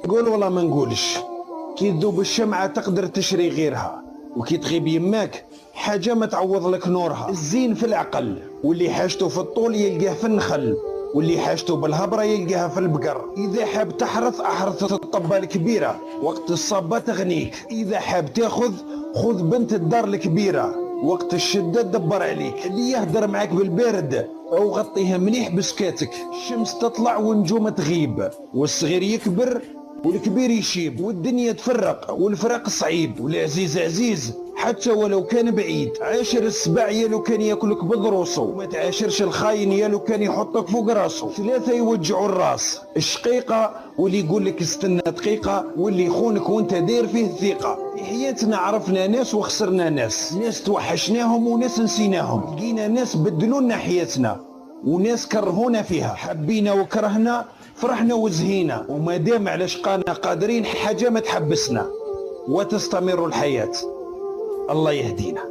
قول ولا ما نقولش، كي تذوب الشمعة تقدر تشري غيرها، وكي تغيب يماك حاجة ما تعوض لك نورها. الزين في العقل، واللي حاجته في الطول يلقاه في النخل، واللي حاجته بالهبرة يلقاها في البقر. إذا حاب تحرث أحرث الطبة الكبيرة، وقت الصبة تغنيك. إذا حاب تاخذ خذ بنت الدار الكبيرة، وقت الشدة دبر عليك. اللي يهدر معاك بالبارد أو غطيها مليح بسكاتك. الشمس تطلع والنجوم تغيب، والصغير يكبر والكبير يشيب، والدنيا تفرق والفراق صعيب، والعزيز عزيز حتى ولو كان بعيد. عاشر السباع يا لو كان ياكلك بضروسه، وما تعاشرش الخاين يا لو كان يحطك فوق راسه. ثلاثة يوجعوا الراس، الشقيقة واللي يقول لك استنى دقيقة، واللي يخونك وانت داير فيه الثقة. في حياتنا عرفنا ناس وخسرنا ناس توحشناهم وناس نسيناهم. لقينا ناس بدلوا لنا حياتنا، وناس كرهونا فيها. حبينا وكرهنا، فرحنا وزهينا، وما دام على شقانا قادرين حاجة ما تحبسنا، وتستمر الحياة. الله يهدينا.